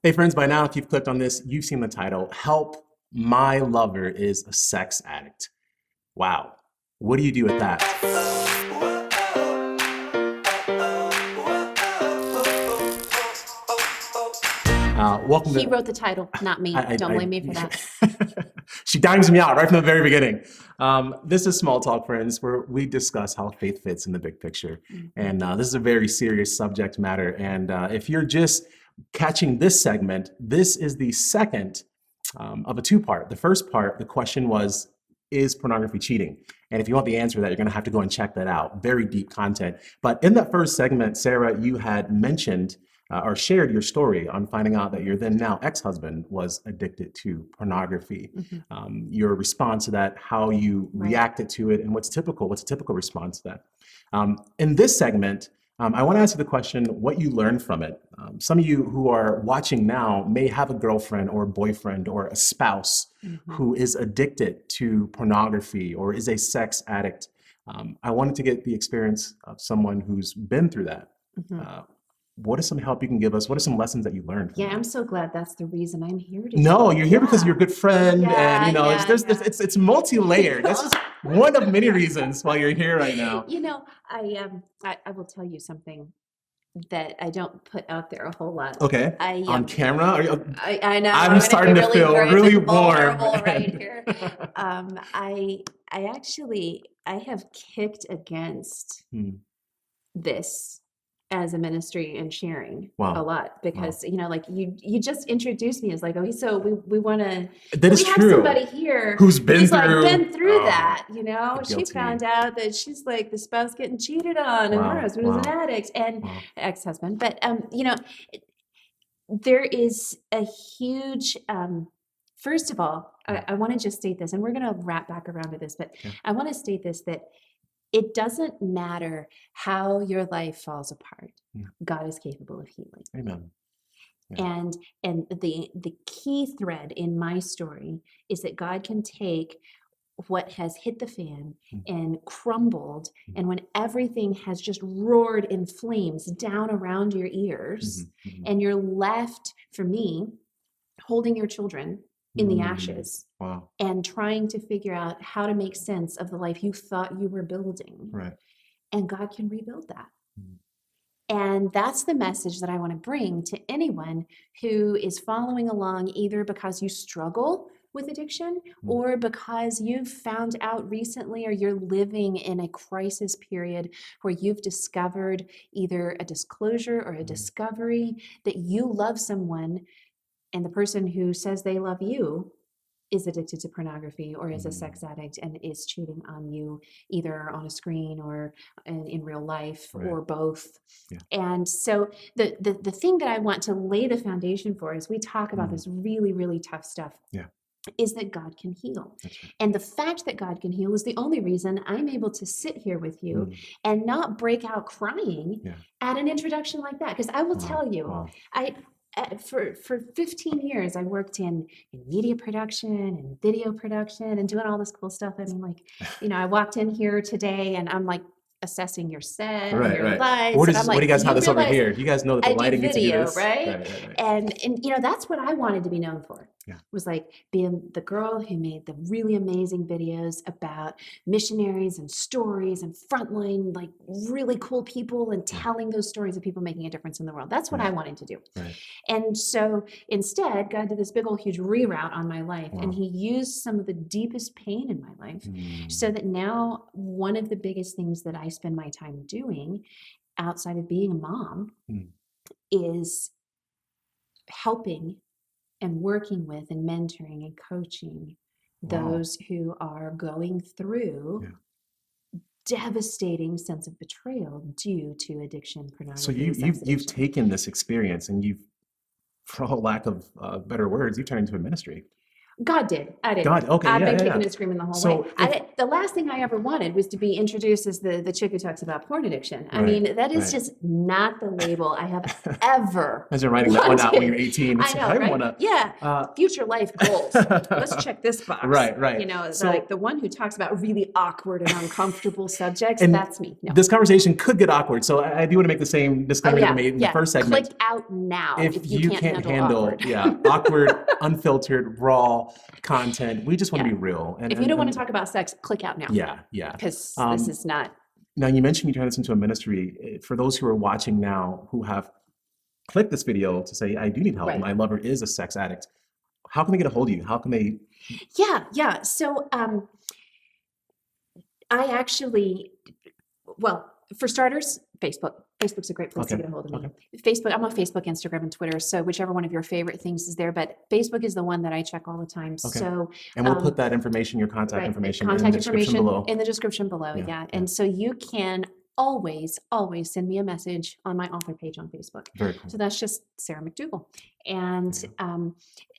Hey friends, by now if you've clicked on this, you've seen the title, Help, My Lover is a Sex Addict. Wow. What do you do with that? Welcome He to... wrote the title, not me. Don't blame me for that. She dimes me out right from the very beginning. This is Small Talk, friends, where we discuss how faith fits in the big picture. And this is a very serious subject matter. And if you're just catching this segment, this is the second of a two-part. The first part, the question was, is pornography cheating? And if you want the answer to that, you're going to have to go and check that out. Very deep content. But in that first segment, Sarah, you had mentioned or shared your story on finding out that your then now ex-husband was addicted to pornography. Your response to that, how you reacted to it, and what's a typical response to that. In this segment, I want to ask you the question, what you learned from it. Some of you who are watching now may have a girlfriend or a boyfriend or a spouse who is addicted to pornography or is a sex addict. I wanted to get the experience of someone who's been through that. What is some help you can give us? What are some lessons that you learned from Yeah, that? I'm so glad that's the reason I'm here today. No, you're here because you're a good friend, Yeah, and yeah, it's multi-layered. This is one of many reasons why you're here right now. You know, I will tell you something that I don't put out there a whole lot. Okay. On camera? Are you, I know. I'm starting to feel really warm. Vulnerable right here. I actually have kicked against this as a ministry and sharing a lot because you know, like you just introduced me as like, okay, so we want to have somebody here who's been through that, you know. guilty. She found out that she's like the spouse getting cheated on and her husband was an addict and ex-husband, but you know, there is a huge first of all, I want to just state this, and we're going to wrap back around to this, but I want to state this, that it doesn't matter how your life falls apart. God is capable of healing. Amen. Yeah. And the key thread in my story is that God can take what has hit the fan and crumbled, and when everything has just roared in flames down around your ears, and you're left, for me, holding your children in the ashes and trying to figure out how to make sense of the life you thought you were building. And God can rebuild that. And that's the message that I want to bring to anyone who is following along, either because you struggle with addiction or because you've found out recently or you're living in a crisis period where you've discovered either a disclosure or a discovery that you love someone, and the person who says they love you is addicted to pornography or is a sex addict and is cheating on you, either on a screen or in real life or both. And so the thing that I want to lay the foundation for as we talk about this really, really tough stuff is that God can heal. And the fact that God can heal is the only reason I'm able to sit here with you and not break out crying at an introduction like that. Because I will tell you, for 15 years, I worked in media production and video production and doing all this cool stuff. I mean, like, you know, I walked in here today and I'm like assessing your set, your lights. What do you guys have this over here? You guys know that the lighting gets to do this? Right? And you know, that's what I wanted to be known for. Was like being the girl who made the really amazing videos about missionaries and stories and frontline, like really cool people, and telling those stories of people making a difference in the world. That's what I wanted to do. And so instead, God did this big old huge reroute on my life, and he used some of the deepest pain in my life so that now one of the biggest things that I spend my time doing outside of being a mom is helping and working with and mentoring and coaching those who are going through devastating sense of betrayal due to addiction, pornography. So you've taken this experience and you've, for lack of better words, you turned into a ministry. God did. I didn't. God, okay, I've yeah, been yeah, kicking yeah. and screaming the whole So way. if, The last thing I ever wanted was to be introduced as the chick who talks about porn addiction. I right, mean, that is right. just not the label I have ever Imagine writing that one out when you're wanted. 18. I It's like, know, I right? want to. Yeah. Future life goals. Let's check this box. Right, right. You know, So, like the one who talks about really awkward and uncomfortable subjects. and That's me. No. this conversation could get awkward. So I do want to make the same Oh disclaimer that I yeah, made in the yeah. first segment. Click out now If if you you can't handle awkward. yeah, awkward, unfiltered, raw content, we just want to Yeah. be real. If you don't want to talk about sex, click out now. yeah, yeah. Because this Um, is not. Now you mentioned you turned this into a ministry. For those who are watching now who have clicked this video to say, I do need help, Right. my lover is a sex addict, how can they get a hold of you? How can they? Yeah. So I actually, well, for starters, Facebook. Facebook's a great place to Okay, get a hold of me. okay. Facebook, I'm on Facebook, Instagram, and Twitter. So whichever one of your favorite things is there, but Facebook is the one that I check all the time. Okay. So And we'll put that information, your contact right, information in contact the description information below. in the description below. Yeah, Yeah. yeah. And so you can always send me a message on my author page on Facebook. Very cool. So that's just Sarah McDougall. And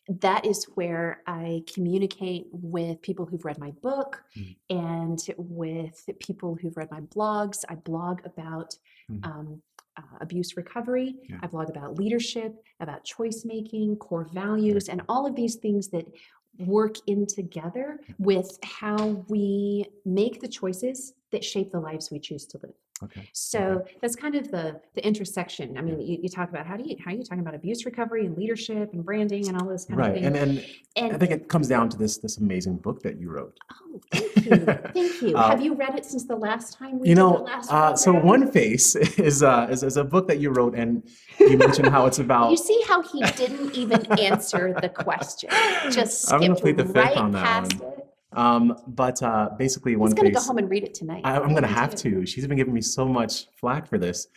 that is where I communicate with people who've read my book and with people who've read my blogs. I blog about abuse recovery. Yeah. I blog about leadership, about choice making, core values, and all of these things that work in together with how we make the choices that shape the lives we choose to live. Okay. So that's kind of the intersection. I mean, you talk about how are you talking about abuse recovery and leadership and branding and all this kind of Right. thing. And I think it comes down to this amazing book that you wrote. Oh, thank you. Thank you. Have you read it since the last time we did the last program? So One Face is a book that you wrote, and you mentioned how it's about. You see how he didn't even answer the question. Just I'm gonna skipped plead the fifth right on that past one. it. But basically, One He's going to Face. go home and read it tonight. I'm gonna have to. She's been giving me so much flack for this.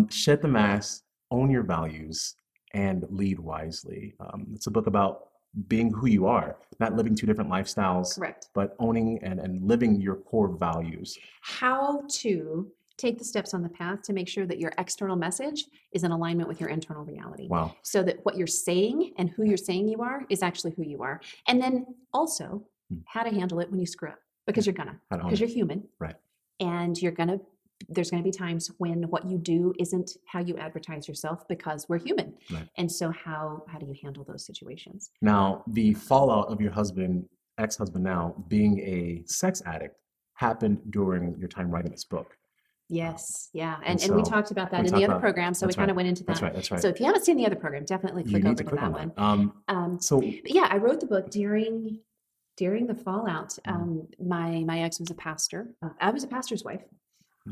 Shed the mask, own your values, and lead wisely. It's a book about being who you are, not living two different lifestyles, Correct. but owning and living your core values. How to take the steps on the path to make sure that your external message is in alignment with your internal reality. Wow. So that what you're saying and who you're saying you are is actually who you are. And then also how to handle it when you screw up, because you're gonna, because you're human. Right. And there's gonna be times when what you do isn't how you advertise yourself, because we're human. Right. And so how do you handle those situations? Now, the fallout of your ex-husband now, being a sex addict happened during your time writing this book. Yes. Yeah. And so we talked about that we in talked the other about- program. So we that's kind of right. went into that. That's right. So if you haven't seen the other program, definitely You click need over to to click that on one. that. So But yeah, I wrote the book during the fallout. My ex was a pastor. I was a pastor's wife.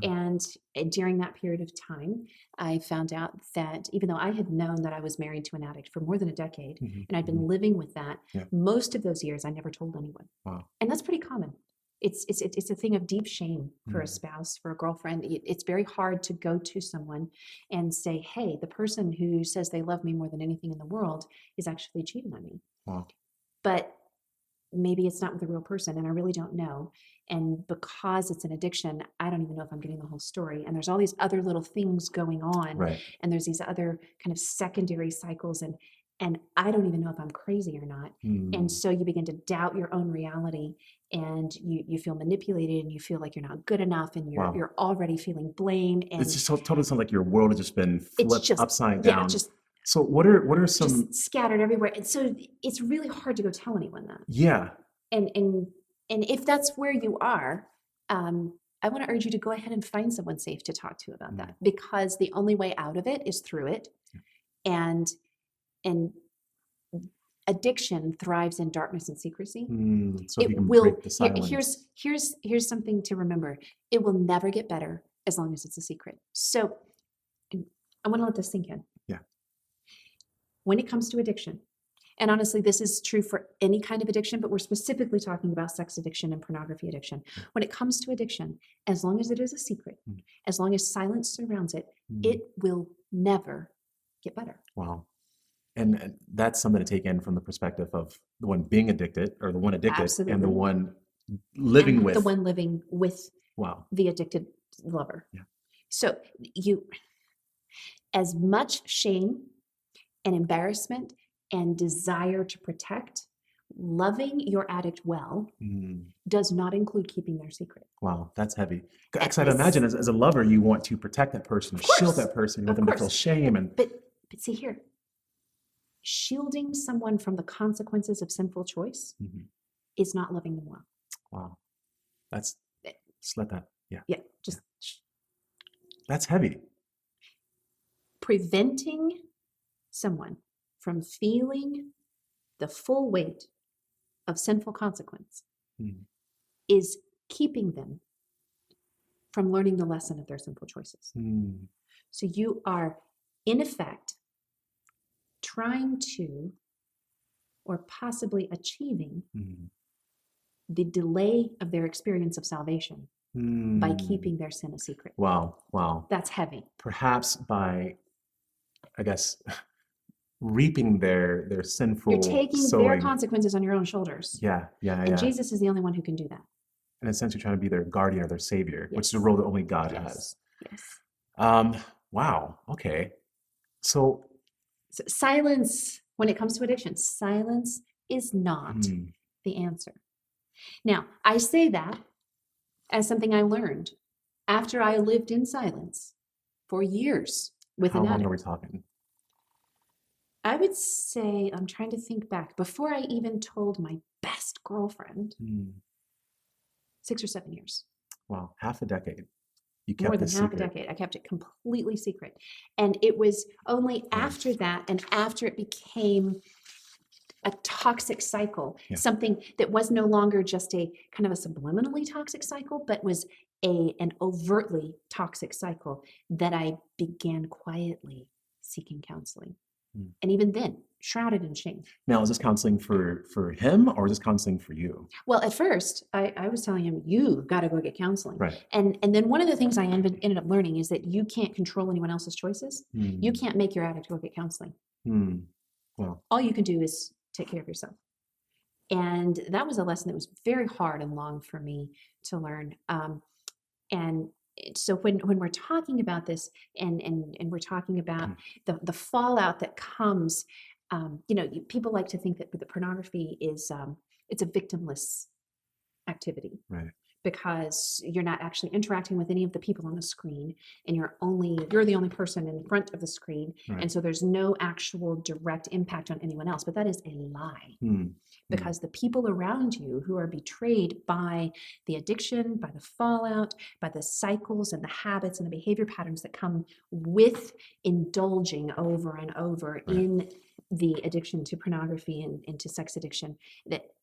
And during that period of time, I found out that even though I had known that I was married to an addict for more than a decade, and I'd been living with that, most of those years I never told anyone. Wow. And that's pretty common. It's a thing of deep shame for a spouse, for a girlfriend. It's very hard to go to someone and say, hey, the person who says they love me more than anything in the world is actually cheating on me. Wow. But maybe it's not with a real person, and I really don't know. And because it's an addiction, I don't even know if I'm getting the whole story. And there's all these other little things going on. Right. And there's these other kind of secondary cycles, and I don't even know if I'm crazy or not. And so you begin to doubt your own reality, and you feel manipulated, and you feel like you're not good enough, and you're already feeling blame. And It's just totally sounds like your world has just been flipped upside down. Yeah, just so what are some just scattered everywhere. And so it's really hard to go tell anyone that. Yeah. And if that's where you are, I want to urge you to go ahead and find someone safe to talk to about that, because the only way out of it is through it. And addiction thrives in darkness and secrecy. So It you can will. break the silence. Here's something to remember. It will never get better as long as it's a secret. So I want to let this sink in. Yeah. When it comes to addiction, and honestly, this is true for any kind of addiction, but we're specifically talking about sex addiction and pornography addiction. When it comes to addiction, as long as it is a secret, as long as silence surrounds it, it will never get better. Wow. And that's something to take in from the perspective of the one being addicted, or the one addicted, Absolutely. and the one living with. The one living with Wow. the addicted lover. Yeah. So as much shame and embarrassment and desire to protect loving your addict well Mm. does not include keeping their secret. Wow, that's heavy. And Because I'd imagine as a lover, you want to protect that person, Of shield course, that person, you want of them to feel course. shame. And But see here, shielding someone from the consequences of sinful choice Mhm. is not loving them well. Wow, that's, just let that, yeah, Yeah, just that's heavy. preventing someone from feeling the full weight of sinful consequence Mm. is keeping them from learning the lesson of their sinful choices. Mm. So you are, in effect, trying to, or possibly achieving, Mm. the delay of their experience of salvation by Mm. keeping their sin a secret. Wow, wow. That's heavy. Perhaps by, I guess, reaping their sinful You're taking their sowing. consequences on your own shoulders. Yeah, yeah, And yeah. Jesus is the only one who can do that. In a sense, you're trying to be their guardian or their savior, which is a Yes. role that only God Yes. has. Yes. Wow. Okay. So, So silence, when it comes to addiction, silence is not mm, the answer. Now, I say that as something I learned after I lived in silence for years with how an long addict. are we talking? I would say, I'm trying to think back, before I even told my best girlfriend, Mm, 6 or 7 years. wow, half a decade. You More kept than this half a secret. decade. I kept it completely secret. And it was only Yeah. after that, and after it became a toxic cycle, Yeah. something that was no longer just a kind of a subliminally toxic cycle, but was an overtly toxic cycle, that I began quietly seeking counseling. Mm. And even then, shrouded in shame. Now, is this counseling for him, or is this counseling for you? Well, at first, I was telling him, you got to go get counseling. Right. And then one of the things I ended up learning is that you can't control anyone else's choices. Mm. You can't make your addict go get counseling. Mm. Well, All you can do is take care of yourself. And that was a lesson that was very hard and long for me to learn. And so when we're talking about this, and we're talking about the fallout that comes, people like to think that the pornography is it's a victimless activity. right. Because you're not actually interacting with any of the people on the screen, and you're the only person in front of the screen. Right. And so there's no actual direct impact on anyone else. But that is a lie. Mm. Because the people around you who are betrayed by the addiction, by the fallout, by the cycles and the habits and the behavior patterns that come with indulging over and over Right. in the addiction to pornography and to sex addiction, that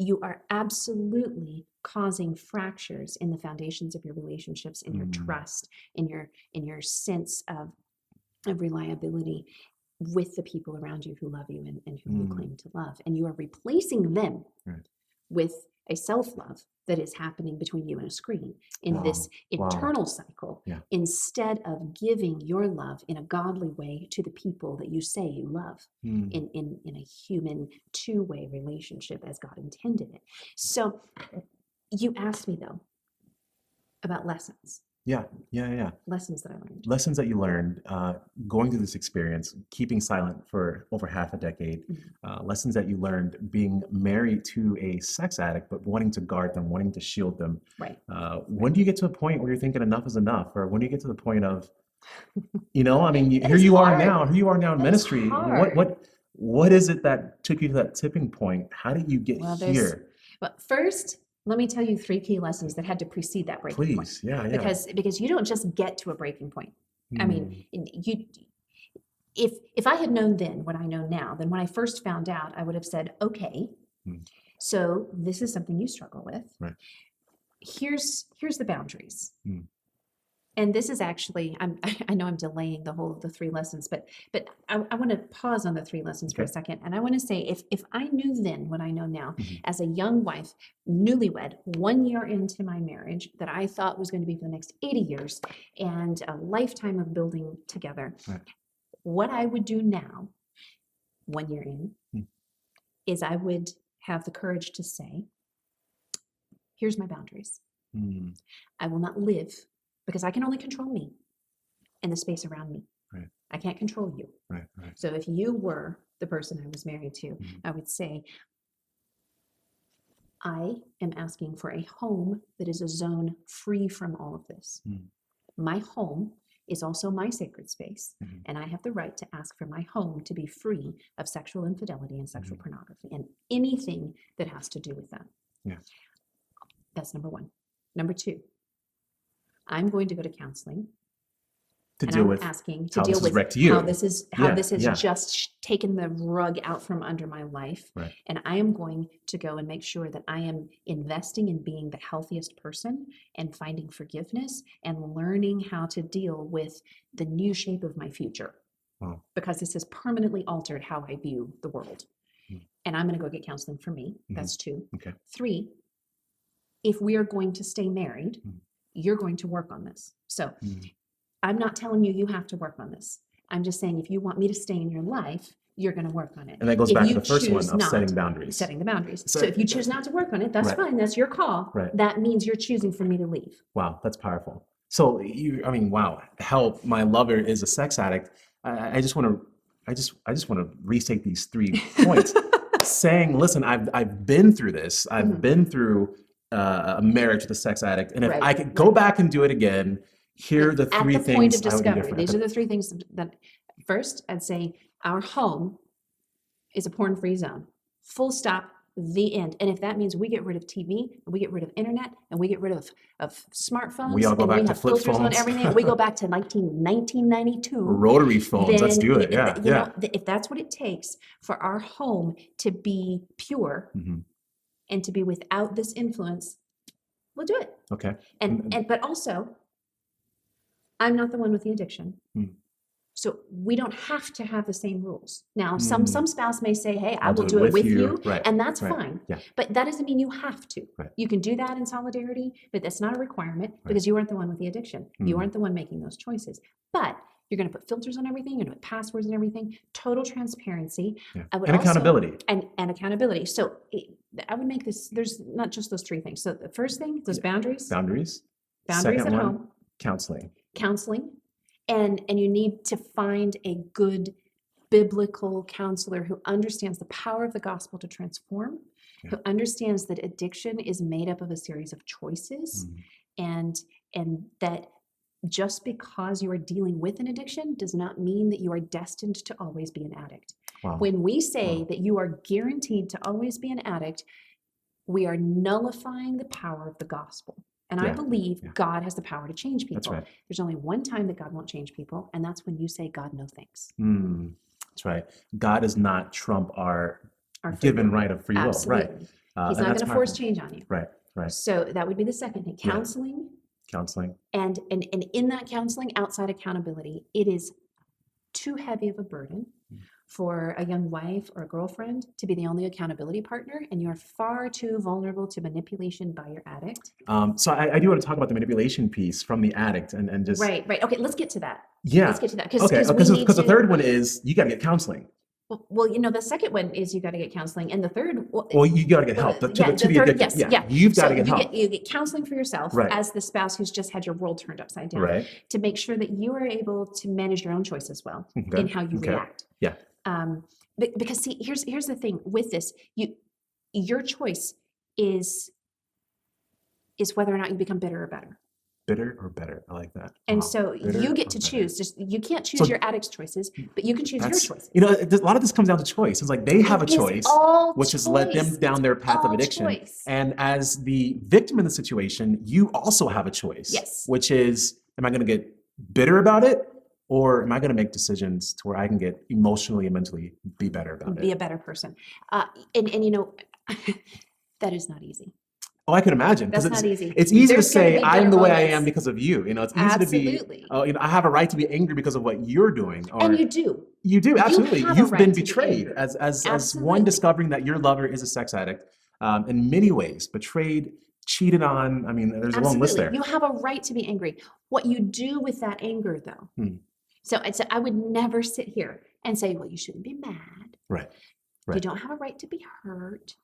you are absolutely causing fractures in the foundations of your relationships, in your trust, in your sense of reliability with the people around you who love you and who you claim to love. And you are replacing them Right. with a self-love that is happening between you and a screen in Wow. this internal cycle, Yeah. instead of giving your love in a godly way to the people that you say you love in a human two-way relationship as God intended it. So you asked me, though, about lessons. Yeah. Lessons that I learned. Lessons that you learned going through this experience, keeping silent for over half a decade. Lessons that you learned being married to a sex addict, but wanting to guard them, wanting to shield them. Right. When do you get to a point where you're thinking enough is enough? Or when do you get to the point of, I mean, here is you are hard. now. Here you are now in That is ministry. hard. What is it that took you to that tipping point? How did you get here? Well, first, let me tell you 3 key lessons that had to precede that breaking point. Please, yeah. Because you don't just get to a breaking point. I mean, if I had known then what I know now, then when I first found out, I would have said, okay, so this is something you struggle with. Right. Here's the boundaries. And this is actually, I know I'm delaying the 3 lessons, but I want to pause on the 3 lessons for a second. And I want to say, if I knew then what I know now, as a young wife, newlywed, 1 year into my marriage, that I thought was going to be for the next 80 years and a lifetime of building together, what I would do now, 1 year in, is I would have the courage to say, here's my boundaries. I will not live, because I can only control me and the space around me. Right. I can't control you. Right. So if you were the person I was married to, I would say, I am asking for a home that is a zone free from all of this. My home is also my sacred space, and I have the right to ask for my home to be free of sexual infidelity and sexual pornography and anything that has to do with that. Yeah. That's number one. Number two, I'm going to go to counseling. To And deal I'm with asking to how deal this is with wrecked you. how this has Yeah. just taken the rug out from under my life. Right. And I am going to go and make sure that I am investing in being the healthiest person and finding forgiveness and learning how to deal with the new shape of my future. Wow. Because this has permanently altered how I view the world. And I'm going to go get counseling for me. That's two. Okay. Three, if we are going to stay married, you're going to work on this. So I'm not telling you have to work on this. I'm just saying if you want me to stay in your life, you're going to work on it. And that goes If back to you the first one choose of not, setting boundaries. Setting the boundaries. So- So if you choose not to work on it, that's Right. fine. That's your call. Right. That means you're choosing for me to leave. Wow, that's powerful. So wow, help. My lover is a sex addict. I just want to restate these 3 points. Saying, listen, I've been through this. I've been through a marriage with a sex addict, and if Right, I could go back and do it again, here are the 3 At the things point of I would do discovery, different. these are the 3 things that first, I'd say our home is a porn-free zone. Full stop, the end. And if that means we get rid of TV, and we get rid of internet, and we get rid of smartphones, We all go and back we to have flip filters on phones. everything, and we go back to 1992. Rotary phones, let's then, do it. Yeah, you know, if that's what it takes for our home to be pure and to be without this influence, we'll do it. Okay. But also, I'm not the one with the addiction. So we don't have to have the same rules. Now, some spouse may say, hey, I will do it with you. Right. And that's Right. fine. Yeah. But that doesn't mean you have to. Right. You can do that in solidarity, but that's not a requirement because you aren't the one with the addiction. You aren't the one making those choices. But you're going to put filters on everything. You're going to put passwords and everything. Total transparency. Yeah. I would And also- accountability. And accountability. So I would make this, there's not just those 3 things. So the first thing, those boundaries. Boundaries. Boundaries Second at one, home. counseling. And you need to find a good biblical counselor who understands the power of the gospel to transform, who understands that addiction is made up of a series of choices, and that just because you are dealing with an addiction does not mean that you are destined to always be an addict. Wow. When we say that you are guaranteed to always be an addict, we are nullifying the power of the gospel. And I believe God has the power to change people. That's right. There's only one time that God won't change people, and that's when you say, God, no thanks. That's right. God does not trump our Our free given will. right of free will. Absolutely. Right. He's And not going that's to force powerful. change on you. Right. Right. So that would be the second thing. Yeah. Counseling. Counseling. And in that counseling, outside accountability, it is too heavy of a burden for a young wife or a girlfriend to be the only accountability partner, and you're far too vulnerable to manipulation by your addict. So I do want to talk about the manipulation piece from the addict and just Right. Okay, let's get to that. Yeah. Let's get to that. Okay, because the third one is you got to get counseling. Well, the second one is you got to get counseling, and the third, Well, you got to get help. the To the third, addiction. yes, You've got So to get help. You get counseling for yourself Right. as the spouse who's just had your world turned upside down, Right. to make sure that you are able to manage your own choices well Okay. in how you Okay. react. Yeah. Because see, here's the thing with this: your choice is whether or not you become bitter or better. Bitter or better? I like that. And Wow. so Bitter you or get to better? choose. Just you can't choose So- your addict's choices, but you can choose your choices. A lot of this comes down to choice. It's like they have a It is choice, all which has led them choice. down their path of all addiction. choice. And as the victim in the situation, you also have a choice. Yes. Which is, am I going to get bitter about it? Or am I going to make decisions to where I can get emotionally and mentally be better about Be it? a better person. That is not easy. Oh, I can imagine. That's Because not easy. it's easy to There's gonna say, be I'm bitter the way I moments. am because of you. It's easy Absolutely. to be, I have a right to be angry because of what you're doing. Or, And you do. You do, absolutely. have a You've right been to be betrayed angry. as one Absolutely. discovering that your lover is a sex addict in many ways, betrayed, cheated on. I mean, there's a long list there. You have a right to be angry. What you do with that anger, though. So I would never sit here and say, well, you shouldn't be mad. Right. You don't have a right to be hurt.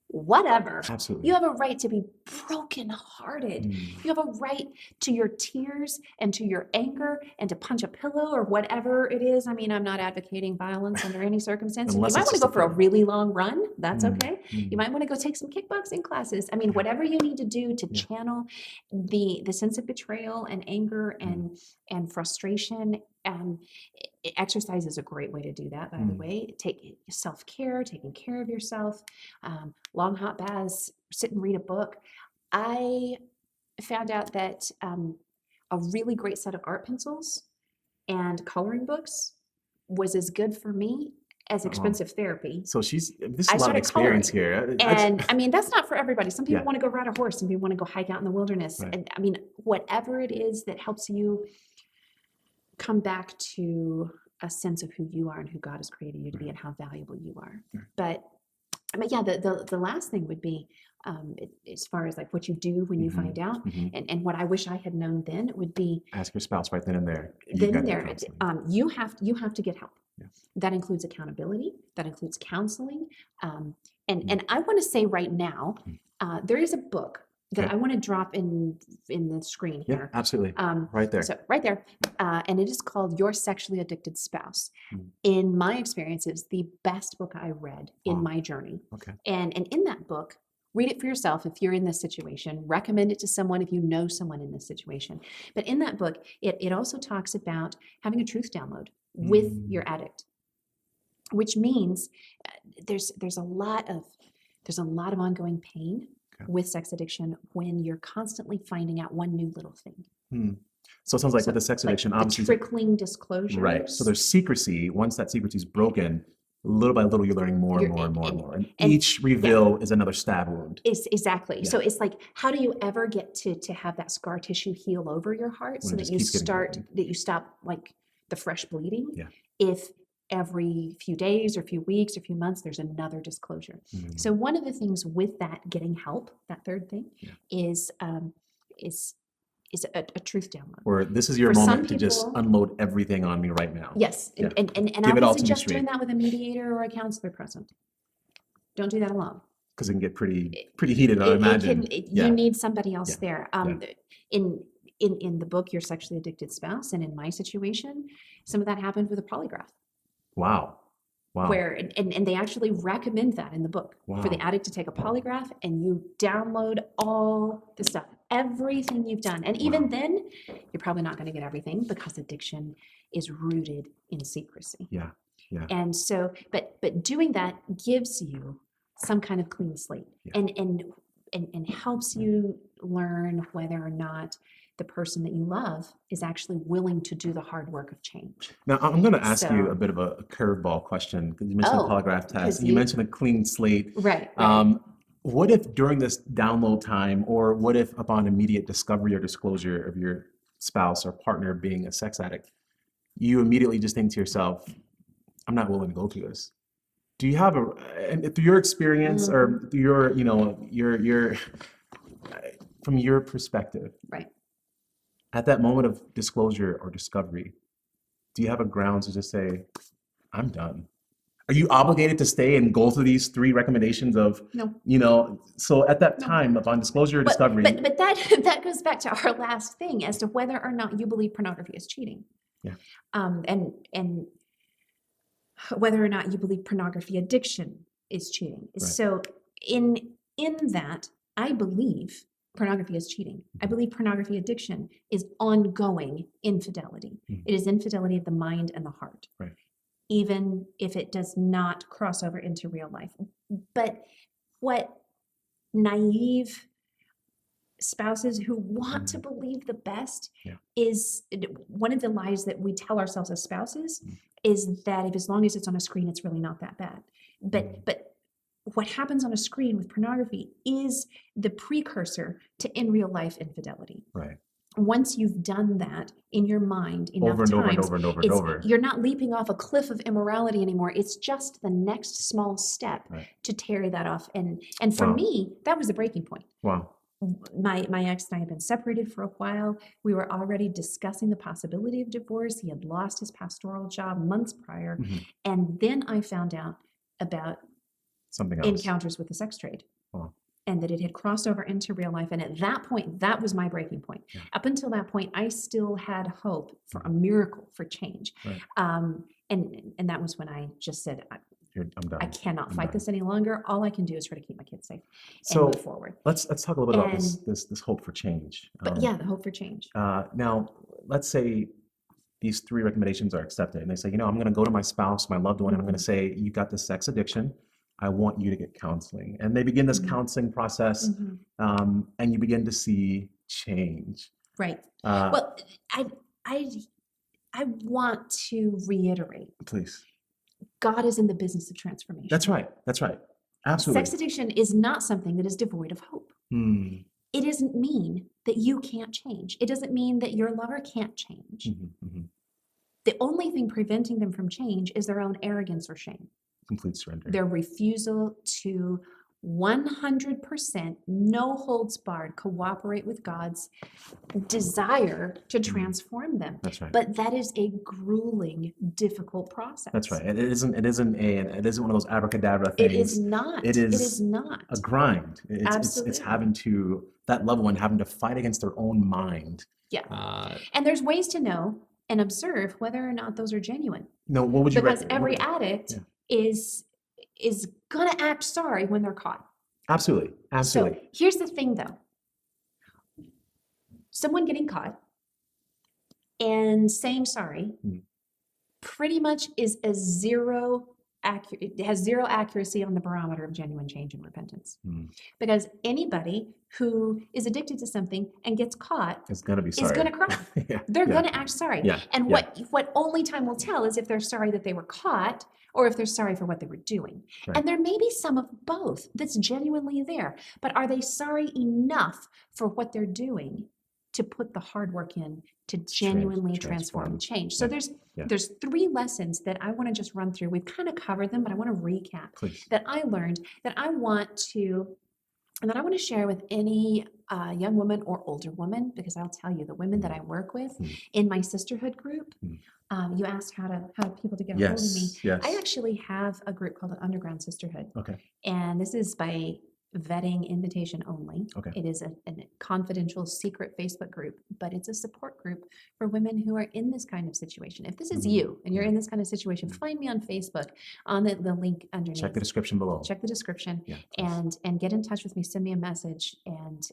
whatever. Absolutely. You have a right to be brokenhearted. Mm. You have a right to your tears and to your anger and to punch a pillow or whatever it is. I mean, I'm not advocating violence under any circumstance. You Unless might it's want to just go for a occurring. really long run. That's Mm. okay. Mm. You might want to go take some kickboxing classes. I mean, whatever you need to do to Yeah. channel the sense of betrayal and anger and frustration. Exercise is a great way to do that, by the way. Take self-care, taking care of yourself, long hot baths, sit and read a book. I found out that a really great set of art pencils and coloring books was as good for me as expensive therapy. So this is I a lot of started experience coloring. here. And I mean, that's not for everybody. Some people Yeah. want to go ride a horse, some people want to go hike out in the wilderness. Right. And I mean, whatever it is that helps you come back to a sense of who you are and who God has created you to be and how valuable you are. Right. But yeah, the last thing would be, as far as like what you do when you find out, and what I wish I had known then would be Ask your spouse right then and there. then gotta and get there. counseling. You have to get help. Yeah. That includes accountability. That includes counseling. And I want to say right now, there is a book that Okay. I want to drop in the screen Yeah, here. absolutely. Right there. So right there, and it is called Your Sexually Addicted Spouse. Mm. In my experience, it's the best book I read in Wow. my journey. Okay. And in that book, read it for yourself if you're in this situation. Recommend it to someone if you know someone in this situation. But in that book, it also talks about having a truth download with your addict, which means there's a lot of ongoing pain with sex addiction when you're constantly finding out one new little thing. So it sounds like with the sex addiction, the obviously, trickling disclosures. right. So there's secrecy. Once that secrecy is broken, little by little, you're learning more and more and more and more. And each reveal is another stab wound. Exactly. Yeah. So it's like, how do you ever get to have that scar tissue heal over your heart When so it that just you keeps getting broken. stop like the fresh bleeding? Yeah. If every few days or few weeks or few months, there's another disclosure. So one of the things with that getting help, that third thing, is a truth download. Or this is your For some moment to just people- unload everything on me right now. Yes. Yeah. And Give I it all would to me suggest doing straight. that with a mediator or a counselor present. Don't do that alone. Because it can get pretty heated, I imagine. You need somebody else Yeah. there. In the book, Your Sexually Addicted Spouse, and in my situation, some of that happened with a polygraph. Wow. Where and they actually recommend that in the book for the Wow. addict to take a polygraph, and you download all the stuff, everything you've done. And even then, you're probably not going to get everything because addiction is rooted in secrecy. Yeah. And so, but doing that gives you some kind of clean slate, and helps you learn whether or not the person that you love is actually willing to do the hard work of change. Now, I'm going to ask you So- a bit of a curveball question, because you mentioned the polygraph test, because and you mentioned a clean slate. Right. What if during this download time, or what if upon immediate discovery or disclosure of your spouse or partner being a sex addict, you immediately just think to yourself, I'm not willing to go through this? Do you have and through your experience or through your from your perspective, Right. at that moment of disclosure or discovery, do you have a ground to just say, I'm done? Are you obligated to stay and go through these 3 recommendations of, No. so at that time upon disclosure or discovery? But that goes back to our last thing as to whether or not you believe pornography is cheating. Yeah. And whether or not you believe pornography addiction is cheating. Right. So in that, I believe pornography is cheating. I believe pornography addiction is ongoing infidelity. It is infidelity of the mind and the heart. Right. Even if it does not cross over into real life. But what naive spouses who want to believe the best is one of the lies that we tell ourselves as spouses is that if as long as it's on a screen, it's really not that bad. But what happens on a screen with pornography is the precursor to in real life infidelity. Right. Once you've done that in your mind enough Over and over and times, over and over and over. you're not leaping off a cliff of immorality anymore. It's just the next small step to tear that off. And for me, that was the breaking point. Wow. My ex and I had been separated for a while. We were already discussing the possibility of divorce. He had lost his pastoral job months prior. And then I found out about Something else. encounters with the sex trade. Wow. and that it had crossed over into real life. And at that point, that was my breaking point. Yeah. Up until that point, I still had hope for a miracle, for change. Right. And that was when I just said, I'm done. I cannot I'm fight done. this any longer. All I can do is try to keep my kids safe and So move forward. let's talk a little bit about this hope for change. But yeah, the hope for change. Now, let's say these 3 recommendations are accepted, and they say, I'm going to go to my spouse, my loved one, and I'm going to say, you got this sex addiction. I want you to get counseling. And they begin this counseling process, and you begin to see change. Right. Well, I want to reiterate. Please. God is in the business of transformation. That's right. Absolutely. Sex addiction is not something that is devoid of hope. It doesn't mean that you can't change. It doesn't mean that your lover can't change. The only thing preventing them from change is their own arrogance or shame. Complete surrender. Their refusal to 100%, no holds barred, cooperate with God's desire to transform them. That's right. But that is a grueling, difficult process. That's right. It isn't one of those abracadabra things. It is not. It is not a grind. Absolutely. It's having to, that loved one having to fight against their own mind. Yeah. And there's ways to know and observe whether or not those are genuine. No, what would you Because recommend? every addict is gonna act sorry when they're caught. Absolutely. So here's the thing though. Someone getting caught and saying sorry pretty much is a it has zero accuracy on the barometer of genuine change and repentance. Because anybody who is addicted to something and gets caught is going to be sorry. Is going to cry. They're going to act sorry. And what only time will tell is if they're sorry that they were caught or if they're sorry for what they were doing. Right. And there may be some of both that's genuinely there. But are they sorry enough for what they're doing to put the hard work in to genuinely transform and change? So there's 3 lessons that I want to just run through. We've kind of covered them, but I want to recap. Please. That I learned that I want to share with any young woman or older woman, because I'll tell you, the women that I work with in my Sisterhood group, you asked how people to get a hold of me. Yes. I actually have a group called the Underground Sisterhood. Okay. And this is by vetting invitation only. Okay. It is a confidential secret Facebook group, but it's a support group for women who are in this kind of situation. If this is you and you're in this kind of situation, find me on Facebook on the link underneath. Check the description below. Check the description and get in touch with me. Send me a message, and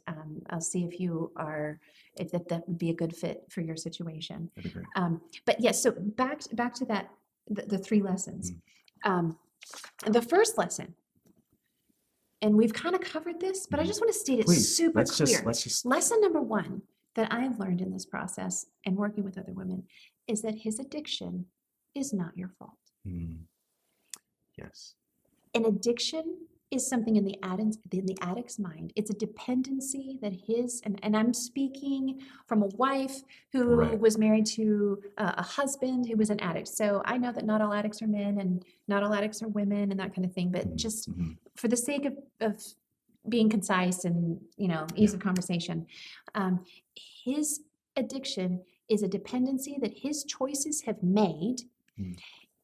I'll see if that would be a good fit for your situation. That'd be great. But yes, so back to that, the 3 lessons. The first lesson, and we've kind of covered this, but I just want to state it super clear. Lesson number 1 that I've learned in this process and working with other women is that his addiction is not your fault. Yes. An addiction is something in the addict's mind. It's a dependency that and I'm speaking from a wife who was married to a husband who was an addict. So I know that not all addicts are men and not all addicts are women and that kind of thing, but just for the sake of being concise and, ease of conversation, his addiction is a dependency that his choices have made,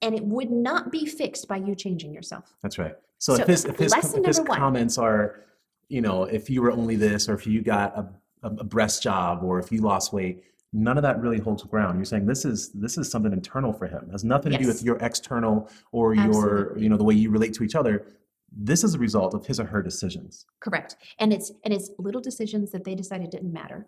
and it would not be fixed by you changing yourself. That's right. So if his comments are, if you were only this, or if you got a breast job, or if you lost weight, none of that really holds ground. You're saying this is something internal for him. It has nothing to do with your external or your, the way you relate to each other. This is a result of his or her decisions. Correct. And it's little decisions that they decided didn't matter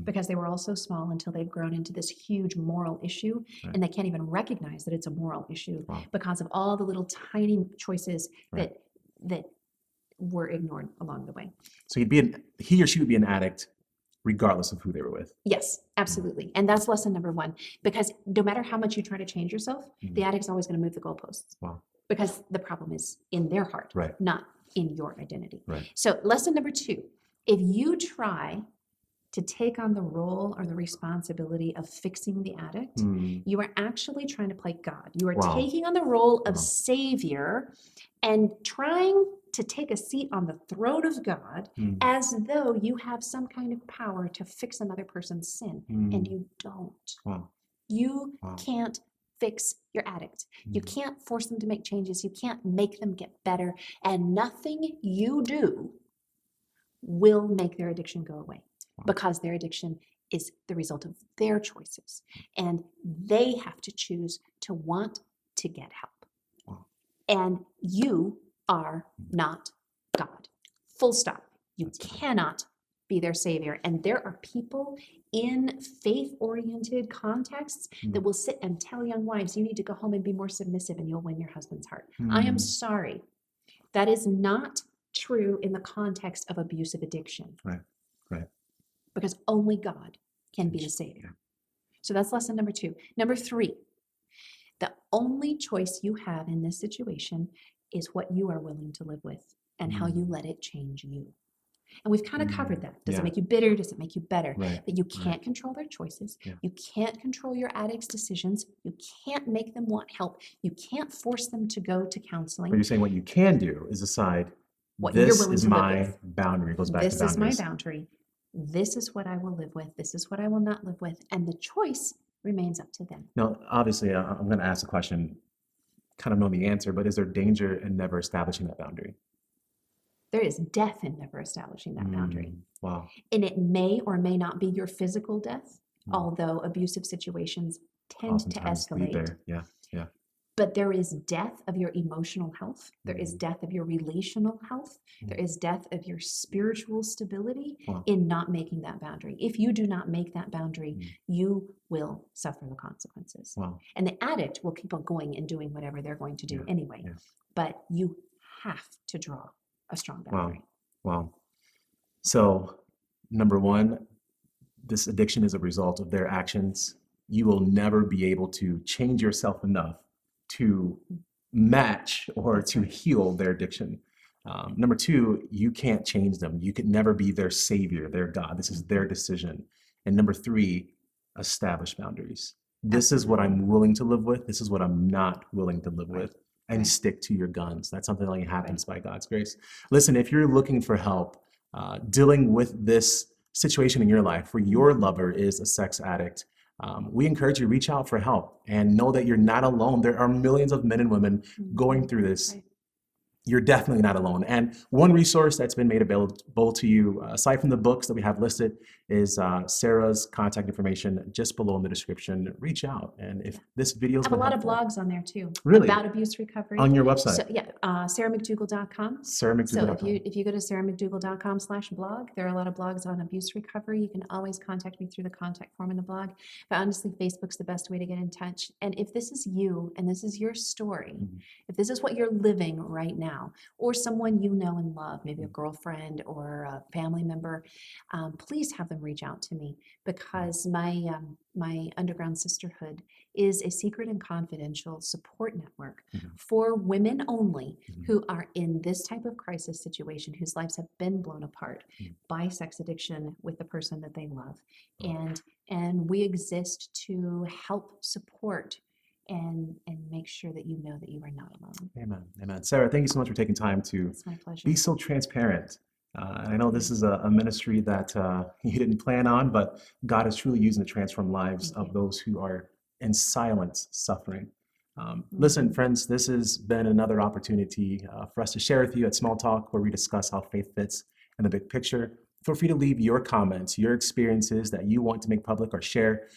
because they were all so small until they've grown into this huge moral issue, and they can't even recognize that it's a moral issue because of all the little tiny choices that were ignored along the way. So he or she would be an addict regardless of who they were with. Yes, absolutely. And that's lesson number 1, because no matter how much you try to change yourself, the addict's always going to move the goalposts. Wow. Because the problem is in their heart, not in your identity. Right. So lesson number 2, if you try to take on the role or the responsibility of fixing the addict, you are actually trying to play God. You are taking on the role of Savior and trying to take a seat on the throne of God as though you have some kind of power to fix another person's sin, and you don't. Wow. You can't fix your addict. You can't force them to make changes. You can't make them get better. And nothing you do will make their addiction go away Wow. because their addiction is the result of their choices. And they have to choose to want to get help. Wow. And you are not God. Full stop. You That's good. cannot be their savior. And there are people in faith-oriented contexts that will sit and tell young wives, you need to go home and be more submissive and you'll win your husband's heart. I am sorry. That is not true in the context of abusive addiction. Right. Because only God can be the savior. So that's lesson number 2. Number 3, the only choice you have in this situation is what you are willing to live with and how you let it change you. And we've kind of covered that. Does it make you bitter? Does it make you better? Right. But you can't control their choices. Yeah. You can't control your addict's decisions. You can't make them want help. You can't force them to go to counseling. But you're saying what you can do is decide, What you're this willing is to live my with. boundary. It goes back to This is my boundaries. boundary. This is what I will live with. This is what I will not live with. And the choice remains up to them. Now, obviously, I'm going to ask a question, kind of know the answer, but is there danger in never establishing that boundary? There is death in never establishing that boundary. Wow. And it may or may not be your physical death, although abusive situations tend to Oftentimes lead escalate. there. Yeah. But there is death of your emotional health. There is death of your relational health. There is death of your spiritual stability Wow. in not making that boundary. If you do not make that boundary, you will suffer the consequences. Wow. And the addict will keep on going and doing whatever they're going to do anyway. Yeah. But you have to draw a strong boundary. Wow. So, number 1, this addiction is a result of their actions. You will never be able to change yourself enough to match or to heal their addiction. Number 2, you can't change them. You could never be their savior, their God. This is their decision. And number 3, establish boundaries. This is what I'm willing to live with. This is what I'm not willing to live with. And stick to your guns. That's something that only happens by God's grace. Listen, if you're looking for help dealing with this situation in your life where your lover is a sex addict, we encourage you to reach out for help and know that you're not alone. There are millions of men and women going through this. Right. You're definitely not alone. And one resource that's been made available to you, aside from the books that we have listed, is Sarah's contact information just below in the description. Reach out. And if this video I have a lot of blogs on there too. Really? About abuse recovery. On your website? So, sarahmcdougall.com. SarahMcDougall.com. So if you go to sarahmcdougall.com/blog, there are a lot of blogs on abuse recovery. You can always contact me through the contact form in the blog. But honestly, Facebook's the best way to get in touch. And if this is you and this is your story, if this is what you're living right now, or someone you know and love, maybe a girlfriend or a family member, please have them reach out to me, because my underground sisterhood is a secret and confidential support network for women only who are in this type of crisis situation, whose lives have been blown apart by sex addiction with the person that they love. And we exist to help support and make sure that you know that you are not alone. Amen. Sarah, thank you so much for taking time to It's my pleasure. be so transparent. And I know this is a ministry that you didn't plan on, but God is truly using to transform lives of those who are in silence suffering. Listen, friends, this has been another opportunity for us to share with you at Small Talk, where we discuss how faith fits in the big picture. Feel free to leave your comments, your experiences that you want to make public or share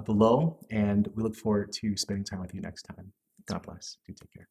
below. And we look forward to spending time with you next time. God bless. Do take care.